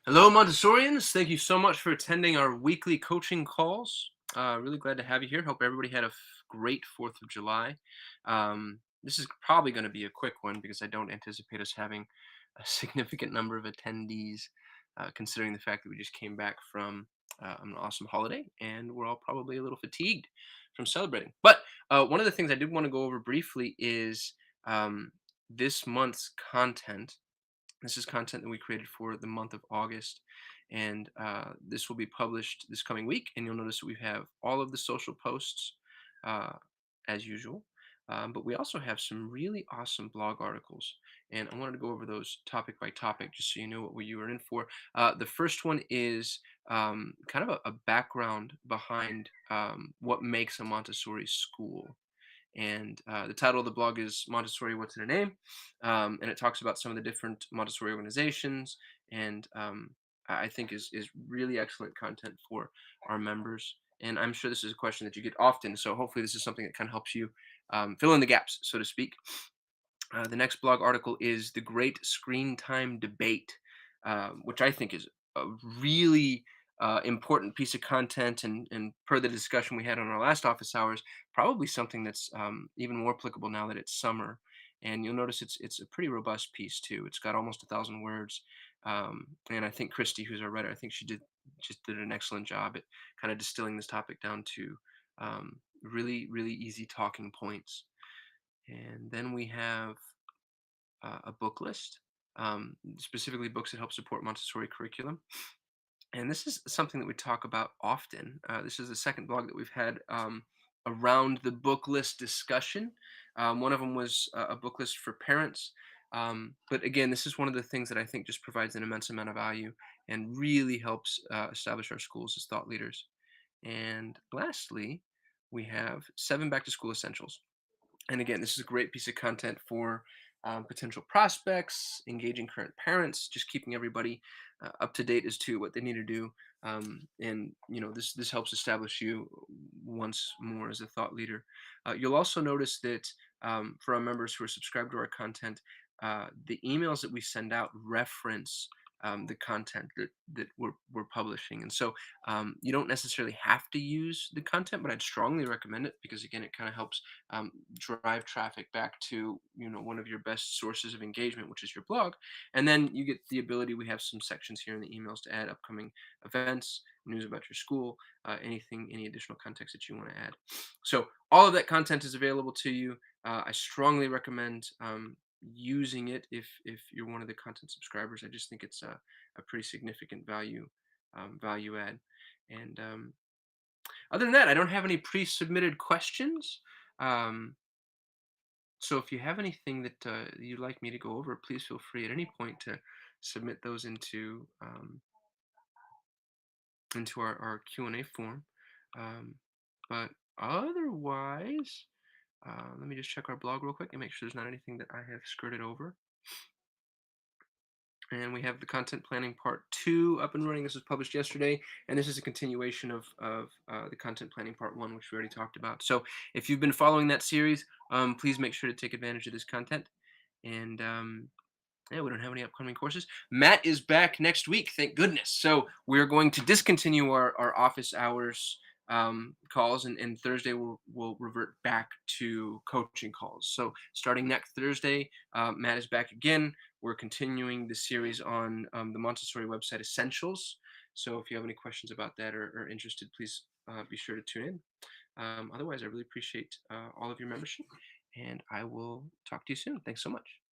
Hello, Montessorians. Thank you so much for attending our weekly coaching calls. Really glad to have you here. Hope everybody had a great 4th of July. This is probably going to be a quick one because I don't anticipate us having a significant number of attendees, considering the fact that we just came back from an awesome holiday and we're all probably a little fatigued from celebrating. But one of the things I did want to go over briefly is this month's content. This is content that we created for the month of August, and this will be published this coming week. And you'll notice that we have all of the social posts uh, as usual, but we also have some really awesome blog articles. And I wanted to go over those topic by topic, just so you know what you are in for. The first one is kind of a background behind what makes a Montessori school. And the title of the blog is Montessori, What's in a Name? And it talks about some of the different Montessori organizations, and I think is really excellent content for our members. And I'm sure this is a question that you get often, so hopefully this is something that kind of helps you fill in the gaps, so to speak. The next blog article is The Great Screen Time Debate, which I think is a really important piece of content. And per the discussion we had on our last office hours, probably something that's even more applicable now that it's summer. And you'll notice it's a pretty robust piece too. It's got almost 1,000 words. And I think Christy, who's our writer, I think she did an excellent job at kind of distilling this topic down to really easy talking points. And then we have a book list, specifically books that help support Montessori curriculum. And this is something that we talk about often. This is the second blog that we've had around the book list discussion. One of them was a book list for parents. But again, this is one of the things that I think just provides an immense amount of value and really helps establish our schools as thought leaders. And lastly, we have 7 back to school essentials. And again, this is a great piece of content for potential prospects, engaging current parents, just keeping everybody up to date as to what they need to do. And this helps establish you once more as a thought leader. You'll also notice that for our members who are subscribed to our content, the emails that we send out reference the content that we're publishing. And so you don't necessarily have to use the content, but I'd strongly recommend it because again, it kind of helps drive traffic back to one of your best sources of engagement, which is your blog. And then you get the ability, we have some sections here in the emails to add upcoming events, news about your school, any additional context that you want to add. So all of that content is available to you. I strongly recommend using it if you're one of the content subscribers. I just think it's a pretty significant value add. And other than that, I don't have any pre-submitted questions. Um, so if you have anything that you'd like me to go over, please feel free at any point to submit those into our Q&A form. But otherwise, let me just check our blog real quick and make sure there's not anything that I have skirted over. And we have the content planning part 2 up and running. This was published yesterday, and this is a continuation of the content planning part 1, which we already talked about. So if you've been following that series, please make sure to take advantage of this content. And yeah, we don't have any upcoming courses. Matt is back next week, thank goodness. So we're going to discontinue our office hours calls, and Thursday we'll revert back to coaching calls. So starting next Thursday, Matt is back again. We're continuing the series on the Montessori website essentials. So if you have any questions about that or interested, please be sure to tune in. Otherwise, I really appreciate all of your membership, and I will talk to you soon. Thanks so much.